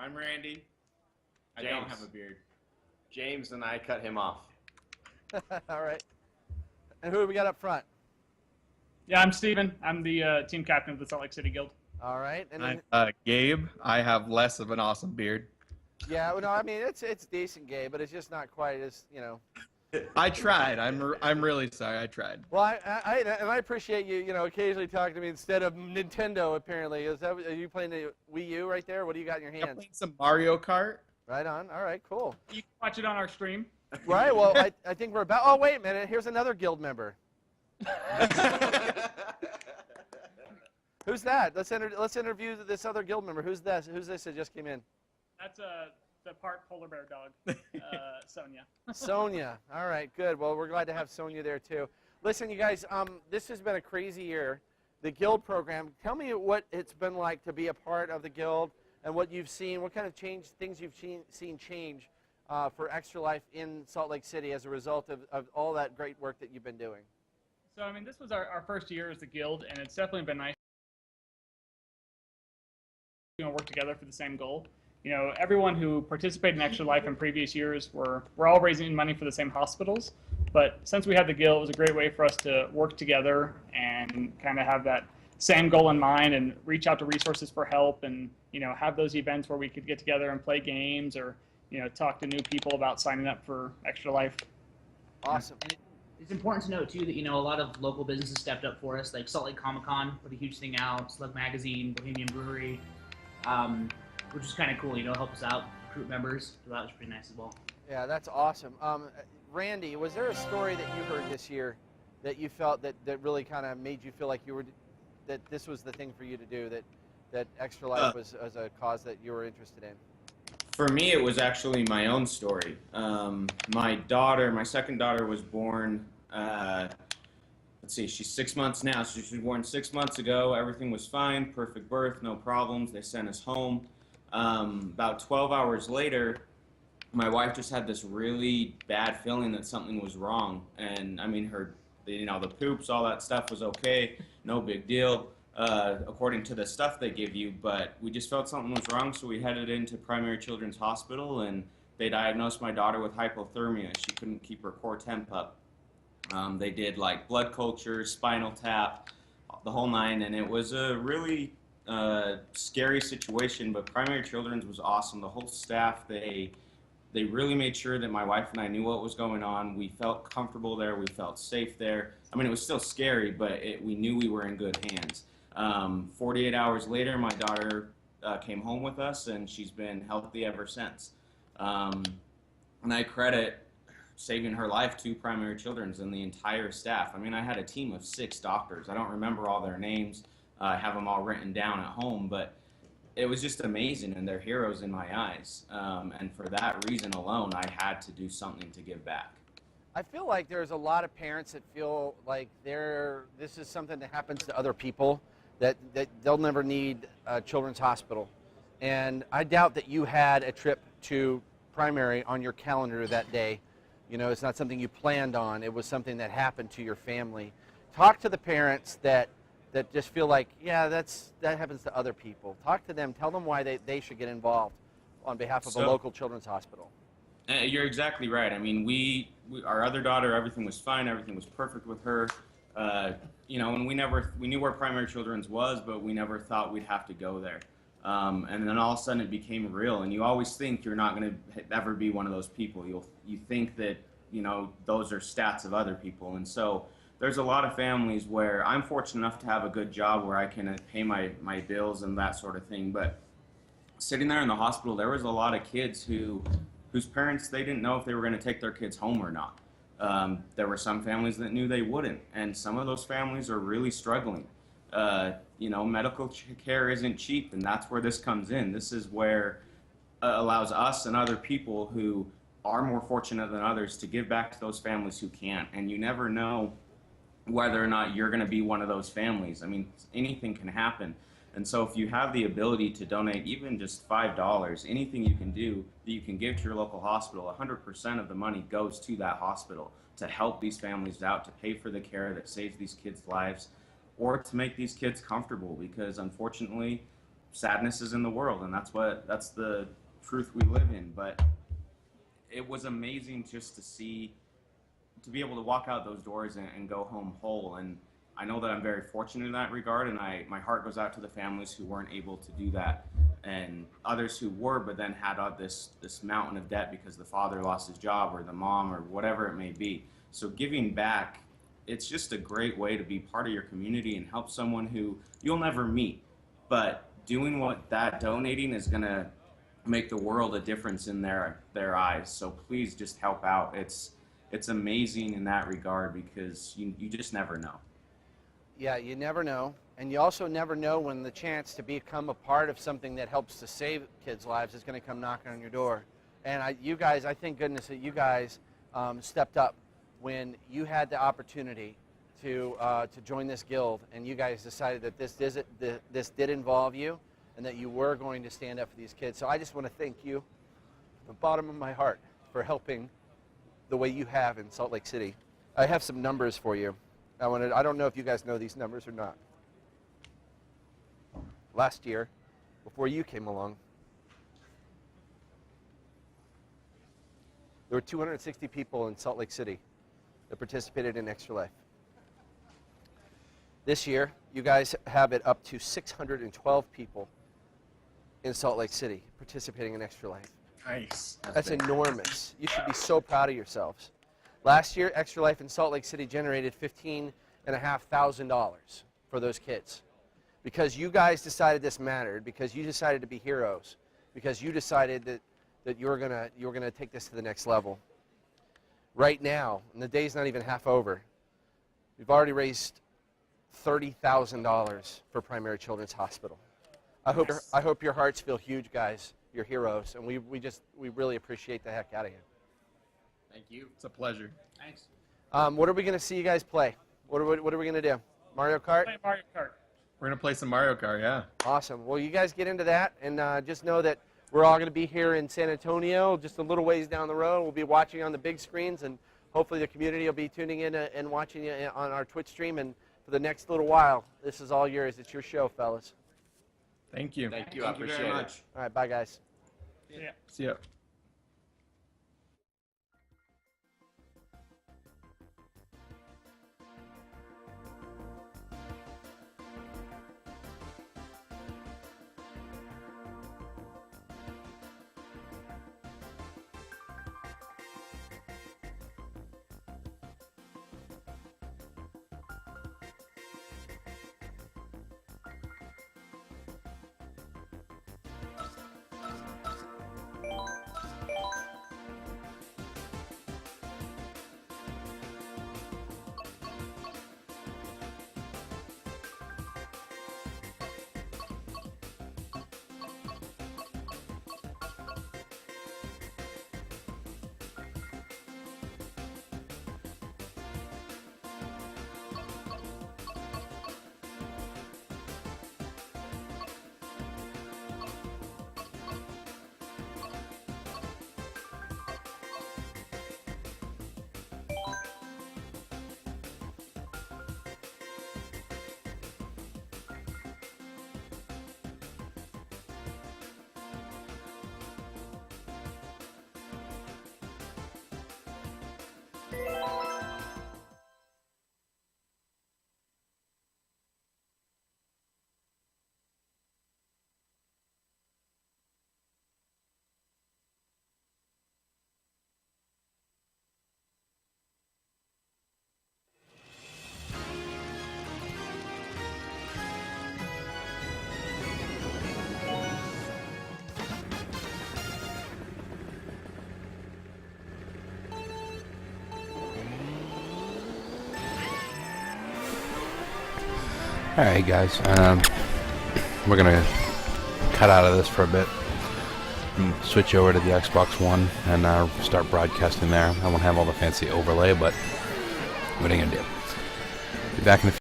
I'm Randy. I James. don't have a beard. James and I cut him off. All right. And who do we got up front? Yeah, I'm Steven. I'm the team captain of the Salt Lake City Guild. All right. And then, I'm Gabe. I have less of an awesome beard. yeah, well, no, I mean it's decent, Gabe, but it's just not quite as I tried. I'm really sorry. I tried. Well, I appreciate you occasionally talking to me instead of Nintendo. Apparently, are you playing the Wii U right there? What do you got in your I'm hands? playing some Mario Kart. Right on. All right, cool. You can watch it on our stream. Right. Well, I think we're about. Oh, wait a minute. Here's another guild member. Who's that? Let's interview this other guild member. Who's this? Who's this that just came in? That's the part polar bear dog, Sonia. Sonia. All right, good. Well, we're glad to have Sonia there too. Listen, you guys, this has been a crazy year. The Guild program. Tell me what it's been like to be a part of the Guild and what you've seen. What kind of things you've seen change for Extra Life in Salt Lake City as a result of all that great work that you've been doing. So, I mean, this was our first year as the Guild, and it's definitely been nice to work together for the same goal. You know, everyone who participated in Extra Life in previous years we're all raising money for the same hospitals. But since we had the Guild, it was a great way for us to work together and kind of have that same goal in mind and reach out to resources for help and, have those events where we could get together and play games or, talk to new people about signing up for Extra Life. Awesome. And it's important to note, too, that, a lot of local businesses stepped up for us, like Salt Lake Comic-Con put a huge thing out, Slug Magazine, Bohemian Brewery, which is kind of cool, help us out, recruit members. So that was pretty nice as well. Yeah, that's awesome. Randy, was there a story that you heard this year that you felt that really kind of made you feel like that this was the thing for you to do, that Extra Life was a cause that you were interested in? For me, it was actually my own story. My second daughter was born, she's 6 months now. So she was born 6 months ago. Everything was fine, perfect birth, no problems. They sent us home. About 12 hours later, my wife just had this really bad feeling that something was wrong. And I mean, the poops, all that stuff was okay, no big deal, according to the stuff they give you. But we just felt something was wrong, so we headed into Primary Children's Hospital, and they diagnosed my daughter with hypothermia. She couldn't keep her core temp up. They did like blood culture, spinal tap, the whole nine, and it was a really scary situation. But Primary Children's was awesome. The whole staff, they really made sure that my wife and I knew what was going on. We felt comfortable there. We felt safe there. I mean, it was still scary, but we knew we were in good hands. 48 hours later, my daughter came home with us, and she's been healthy ever since. And I credit saving her life to Primary Children's and the entire staff. I mean, I had a team of 6 doctors. I don't remember all their names. I have them all written down at home, but it was just amazing, and they're heroes in my eyes. And for that reason alone, I had to do something to give back. I feel like there's a lot of parents that feel like this is something that happens to other people, that they'll never need a children's hospital. And I doubt that you had a trip to Primary on your calendar that day. It's not something you planned on. It was something that happened to your family. Talk to the parents that just feel like, yeah, that happens to other people. Talk to them. Tell them why they should get involved on behalf of a local children's hospital. You're exactly right. I mean, our other daughter, everything was fine. Everything was perfect with her. And we knew where Primary Children's was, but we never thought we'd have to go there. And then all of a sudden it became real. And you always think you're not going to ever be one of those people. You think that, those are stats of other people. And so there's a lot of families where I'm fortunate enough to have a good job where I can pay my bills and that sort of thing. But sitting there in the hospital, there was a lot of kids whose parents, they didn't know if they were going to take their kids home or not. There were some families that knew they wouldn't, and some of those families are really struggling. Medical care isn't cheap, and that's where this comes in. This is where allows us and other people who are more fortunate than others to give back to those families who can't. And you never know whether or not you're going to be one of those families. I mean, anything can happen. And so if you have the ability to donate even just $5, anything you can do that you can give to your local hospital, 100% of the money goes to that hospital to help these families out, to pay for the care that saves these kids' lives, or to make these kids comfortable, because unfortunately, sadness is in the world, and that's the truth we live in. But it was amazing just to be able to walk out those doors and go home whole. And I know that I'm very fortunate in that regard, and my heart goes out to the families who weren't able to do that, and others who were, but then had this mountain of debt because the father lost his job or the mom or whatever it may be. So giving back, it's just a great way to be part of your community and help someone who you'll never meet. But doing donating is gonna make the world a difference in their eyes. So please just help out. It's amazing in that regard because you just never know. Yeah, you never know. And you also never know when the chance to become a part of something that helps to save kids' lives is going to come knocking on your door. And I thank goodness that you guys stepped up when you had the opportunity to join this guild, and you guys decided that this did involve you, and that you were going to stand up for these kids. So I just want to thank you from the bottom of my heart for helping the way you have in Salt Lake City. I have some numbers for you. I don't know if you guys know these numbers or not. Last year, before you came along, there were 260 people in Salt Lake City that participated in Extra Life. This year, you guys have it up to 612 people in Salt Lake City participating in Extra Life. Nice. That's enormous. You should be so proud of yourselves. Last year, Extra Life in Salt Lake City generated $15,500 for those kids. Because you guys decided this mattered, because you decided to be heroes, because you decided that you were gonna take this to the next level. Right now, and the day's not even half over, we've already raised $30,000 for Primary Children's Hospital. I hope your hearts feel huge, guys. You're heroes, and we really appreciate the heck out of you. Thank you. It's a pleasure. Thanks. What are we gonna see you guys play? What are we gonna do? Mario Kart? Play Mario Kart. We're gonna play some Mario Kart, yeah. Awesome. Well, you guys get into that, and just know that we're all going to be here in San Antonio, just a little ways down the road. We'll be watching on the big screens, and hopefully the community will be tuning in and watching you on our Twitch stream. And for the next little while, this is all yours. It's your show, fellas. Thank you. Thank you. I Thank you appreciate very it. much. All right, bye, guys. Yeah. See ya. Alright guys, we're gonna cut out of this for a bit and switch over to the Xbox One and start broadcasting there. I won't have all the fancy overlay, but what are you gonna do? Be back in a few